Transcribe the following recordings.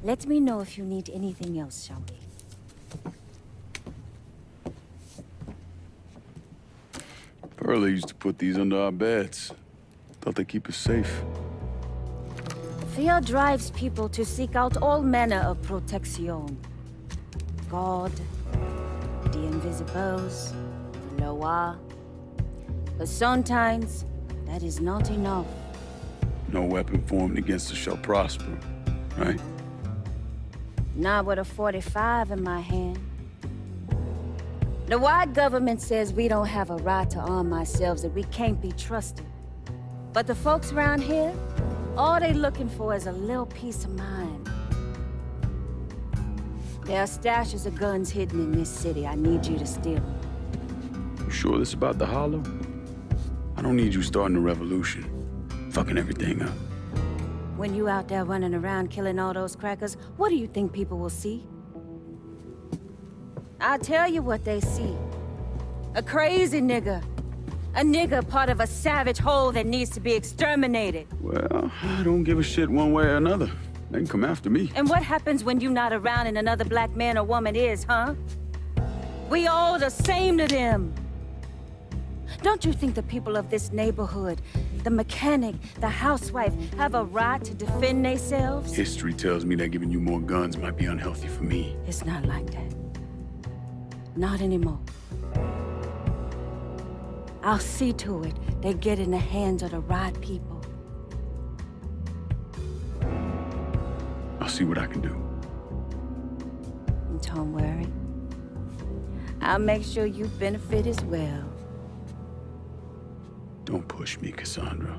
Let me know if you need anything else, shall we? Pearlie used to put these under our beds. Thought they keep us safe. Fear drives people to seek out all manner of protection. God, the invisibles, the Loa. But sometimes, that is not enough. No weapon formed against us shall prosper, right? Not with a 45 in my hand. The white government says we don't have a right to arm ourselves, that we can't be trusted. But the folks around here, all they looking for is a little peace of mind. There are stashes of guns hidden in this city. I need you to steal them. You sure this about the Hollow? I don't need you starting a revolution, fucking everything up. When you out there running around killing all those crackers, what do you think people will see? I'll tell you what they see. A crazy nigga. A nigga part of a savage whole that needs to be exterminated. Well, I don't give a shit one way or another. They can come after me. And what happens when you're not around and another black man or woman is, huh? We all the same to them. Don't you think the people of this neighborhood, the mechanic, the housewife, have a right to defend themselves? History tells me that giving you more guns might be unhealthy for me. It's not like that. Not anymore. I'll see to it they get in the hands of the right people. I'll see what I can do. Don't worry. I'll make sure you benefit as well. Don't push me, Cassandra.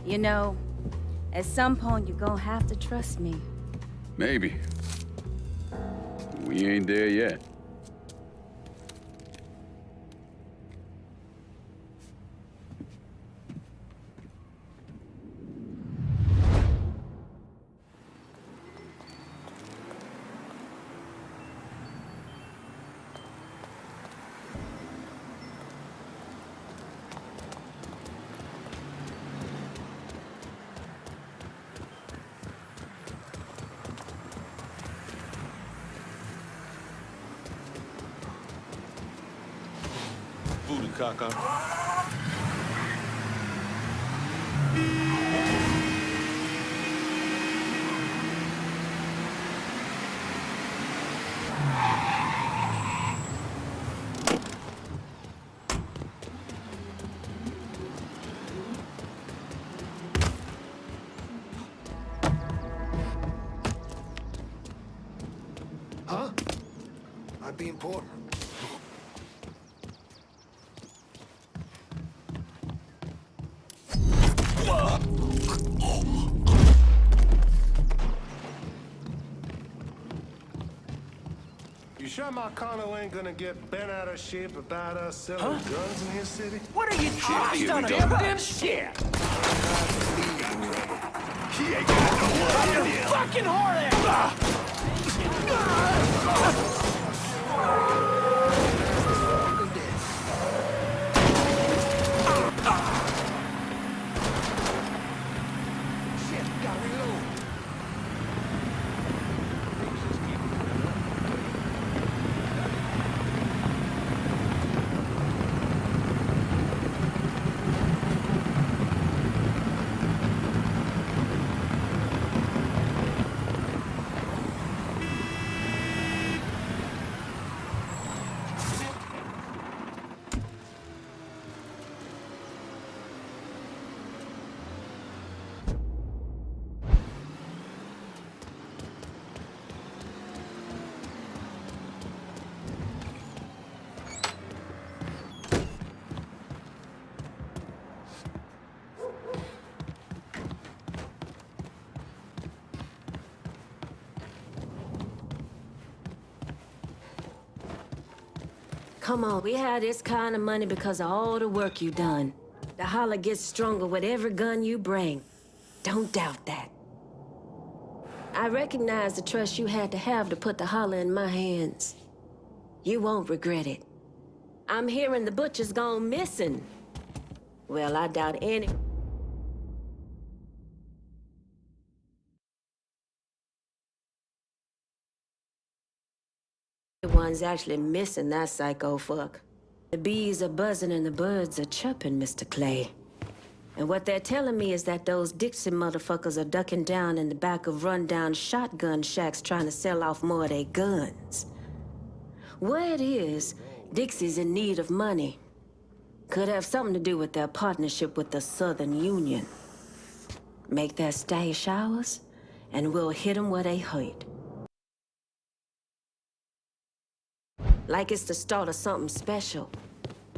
You know, at some point you're gonna have to trust me. Maybe. We ain't there yet. Booty caca. Huh? Might be important. You sure Marcano ain't gonna get bent out of shape about us selling guns in his city? What are you talking about? Evidence? Shit! He ain't got no one in him. Fucking whore Shit, gotta reload. Come on, we have this kind of money because of all the work you done. The holler gets stronger with every gun you bring. Don't doubt that. I recognize the trust you had to have to put the holler in my hands. You won't regret it. I'm hearing the butcher's gone missing. Well, I doubt any... one's actually missing that psycho fuck. The bees are buzzing and the birds are chirping, Mr. Clay. And what they're telling me is that those Dixie motherfuckers are ducking down in the back of rundown shotgun shacks trying to sell off more of their guns. Word is, Dixie's in need of money. Could have something to do with their partnership with the Southern Union. Make their stash ours, and we'll hit them where they hurt. Like it's the start of something special.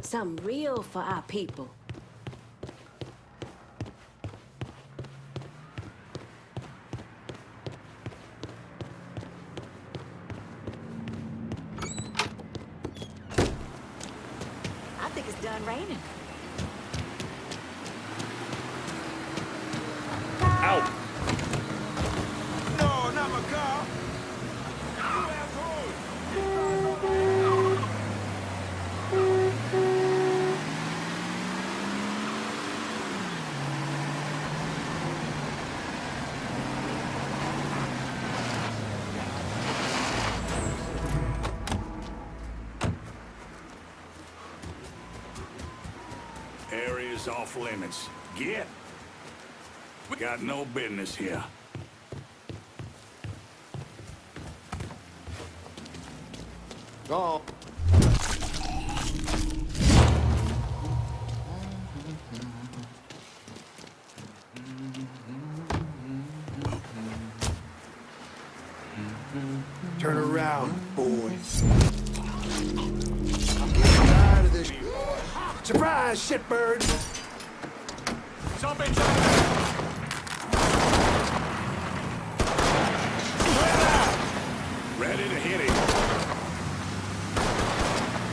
Something real for our people. I think it's done raining. Out. No, not my car. You asshole. Area's off limits. Get. We got no business here. Go. Turn around, boys. I'm getting tired of this. Surprise, shitbird! Jump in, jump in. Ready to hit him.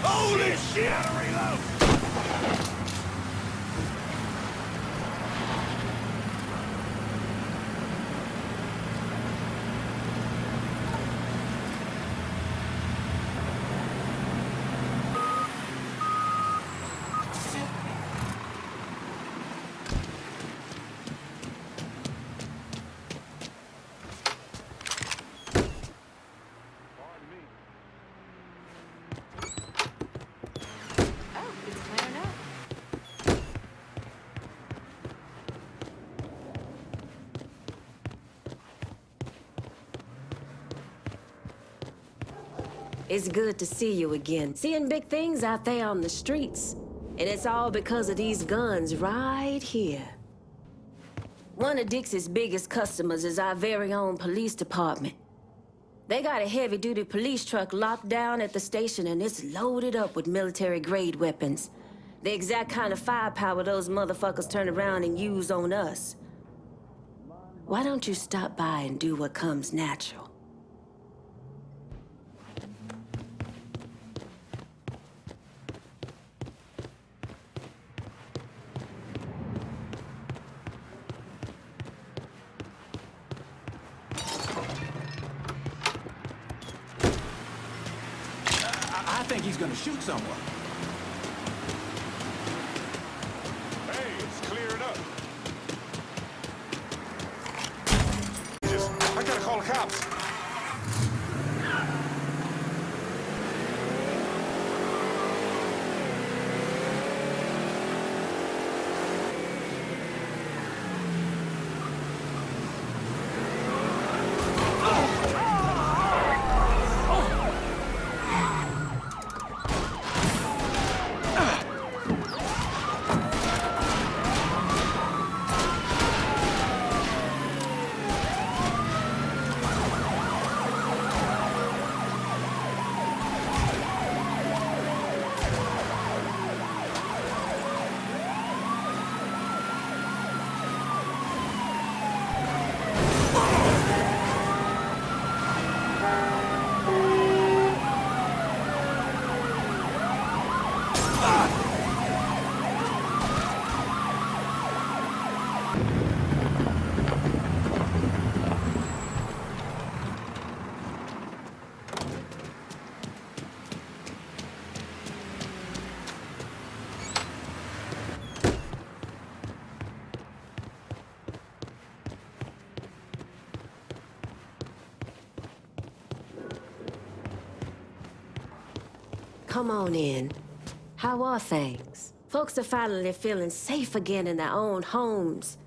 Holy shit! Gotta reload. Oh, it's clearing up. It's good to see you again. Seeing big things out there on the streets. And it's all because of these guns right here. One of Dixie's biggest customers is our very own police department. They got a heavy-duty police truck locked down at the station and it's loaded up with military-grade weapons. The exact kind of firepower those motherfuckers turn around and use on us. Why don't you stop by and do what comes natural? I think he's gonna shoot someone. Hey, it's cleared up. I gotta call the cops. Come on in. How are things? Folks are finally feeling safe again in their own homes.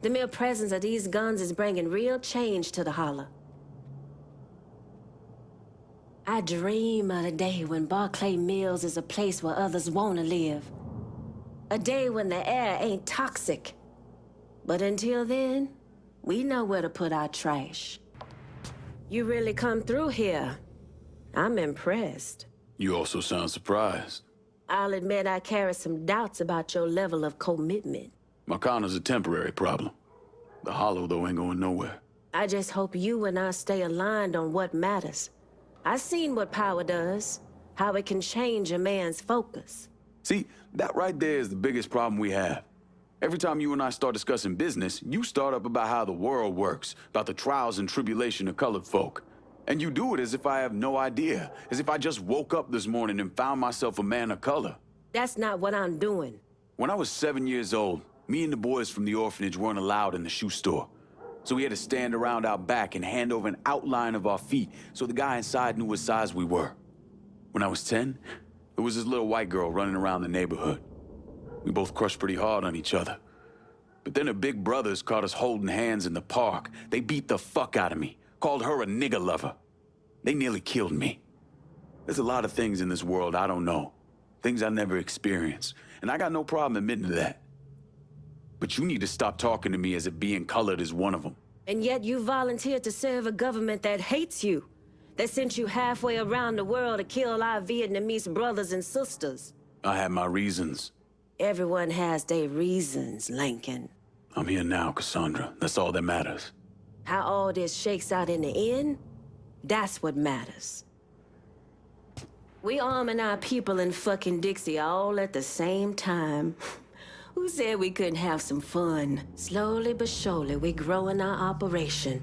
The mere presence of these guns is bringing real change to the holler. I dream of a day when Barclay Mills is a place where others want to live. A day when the air ain't toxic. But until then, we know where to put our trash. You really come through here. I'm impressed. You also sound surprised. I'll admit I carry some doubts about your level of commitment. Marcana's a temporary problem. The hollow, though, ain't going nowhere. I just hope you and I stay aligned on what matters. I've seen what power does, how it can change a man's focus. See, that right there is the biggest problem we have. Every time you and I start discussing business, you start up about how the world works, about the trials and tribulation of colored folk. And you do it as if I have no idea, as if I just woke up this morning and found myself a man of color. That's not what I'm doing. When I was 7 years old, me and the boys from the orphanage weren't allowed in the shoe store. So we had to stand around out back and hand over an outline of our feet so the guy inside knew what size we were. When I was 10, there was this little white girl running around the neighborhood. We both crushed pretty hard on each other. But then her big brothers caught us holding hands in the park. They beat the fuck out of me, called her a nigger lover. They nearly killed me. There's a lot of things in this world I don't know, things I never experienced, and I got no problem admitting to that. But you need to stop talking to me as if being colored is one of them. And yet you volunteered to serve a government that hates you, that sent you halfway around the world to kill our Vietnamese brothers and sisters. I had my reasons. Everyone has their reasons, Lincoln. I'm here now, Cassandra. That's all that matters. How all this shakes out in the end, that's what matters. We arming our people in fucking Dixie all at the same time. Who said we couldn't have some fun? Slowly but surely, we growing our operation.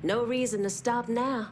No reason to stop now.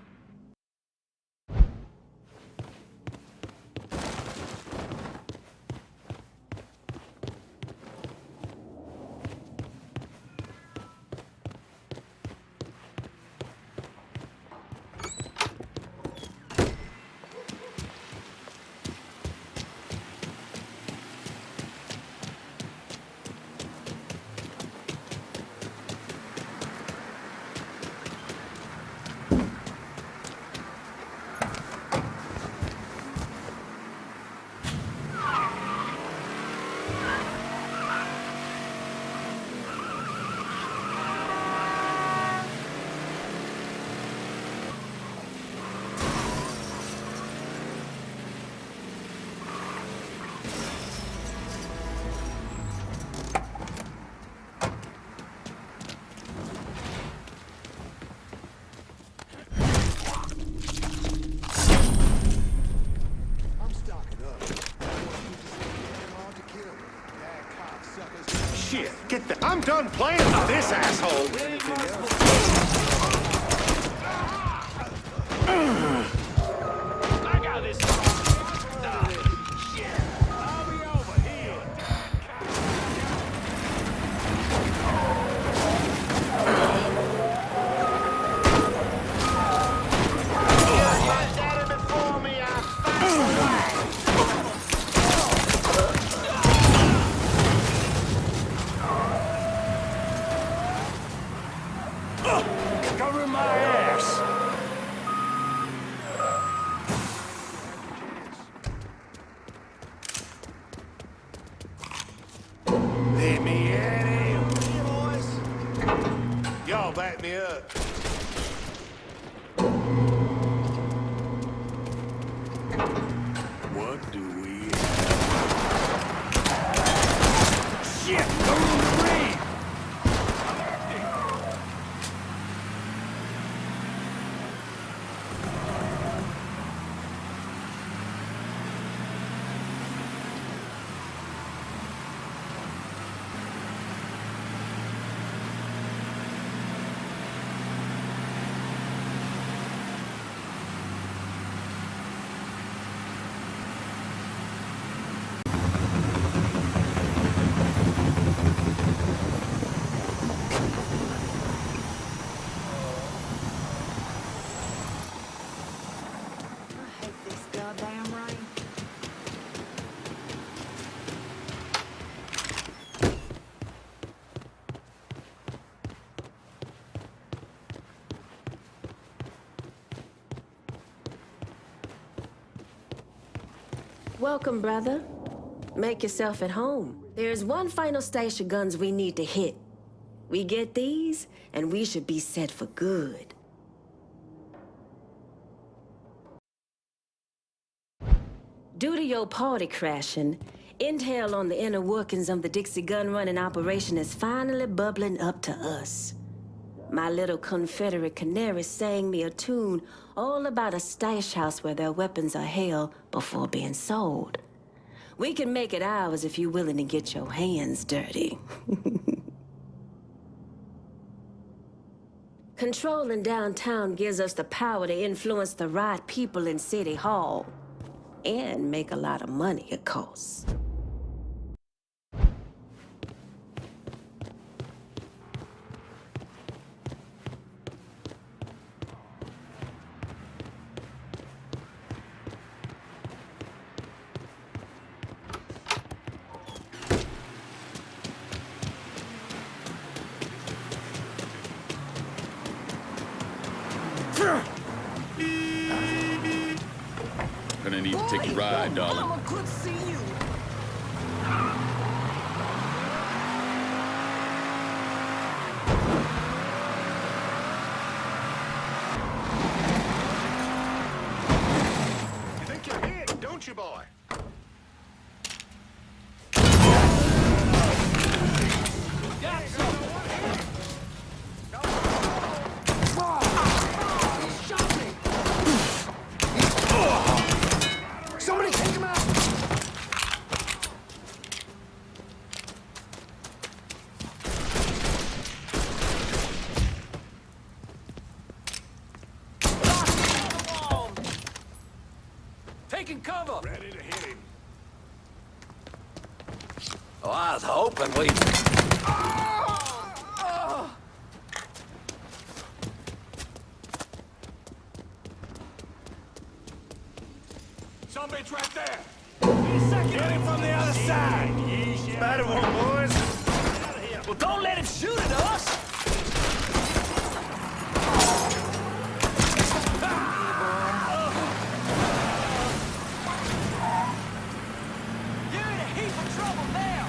Shit, get the... I'm done playing with this asshole! I got this. Shit. I'll be over here. You did it before me, Cover my ass. Let me at him. Hey, boys. Y'all back me up. What do we have? Shit! Don't breathe! Welcome, brother. Make yourself at home. There's one final stash of guns we need to hit. We get these, and we should be set for good. Due to your party crashing, intel on the inner workings of the Dixie gun-running operation is finally bubbling up to us. My little Confederate canary sang me a tune all about a stash house where their weapons are held before being sold. We can make it ours if you're willing to get your hands dirty. Controlling downtown gives us the power to influence the right people in City Hall. And make a lot of money, of course. Gonna need to take a ride, darling. Mama could see you. You think you're hit, don't you, boy? Somebody take him out! Taking cover. Ready to hit him. Oh, I was hoping we... Some bitch right there. Get him from the other side. Better one, boys. Well, don't let him shoot at us. You're in a heap of trouble now.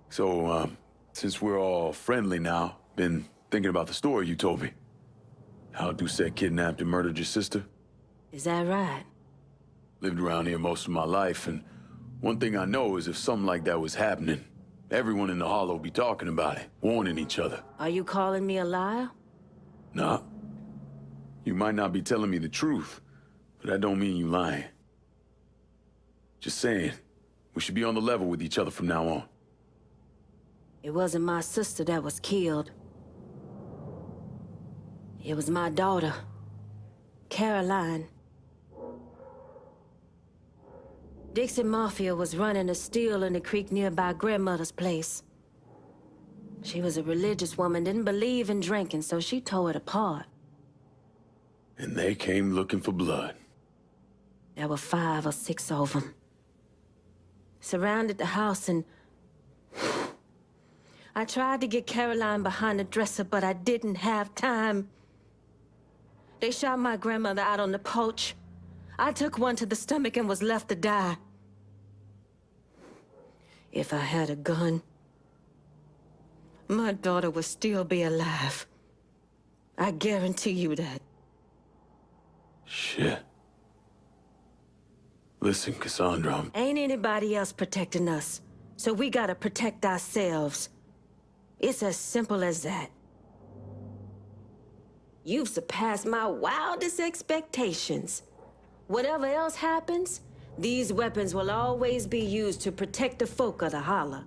So, since we're all friendly now, been thinking about the story you told me. How Doucette kidnapped and murdered your sister? Is that right? Lived around here most of my life, and one thing I know is if something like that was happening, everyone in the Hollow would be talking about it, warning each other. Are you calling me a liar? Nah. You might not be telling me the truth, but that don't mean you lying. Just saying, we should be on the level with each other from now on. It wasn't my sister that was killed. It was my daughter, Caroline. Dixie Mafia was running a still in the creek nearby grandmother's place. She was a religious woman, didn't believe in drinking, so she tore it apart. And they came looking for blood. There were 5 or 6 of them. Surrounded the house and... I tried to get Caroline behind the dresser, but I didn't have time. They shot my grandmother out on the porch. I took one to the stomach and was left to die. If I had a gun, my daughter would still be alive. I guarantee you that. Shit. Listen, Cassandra, Ain't anybody else protecting us, so we gotta protect ourselves. It's as simple as that. You've surpassed my wildest expectations. Whatever else happens, these weapons will always be used to protect the folk of the Holler.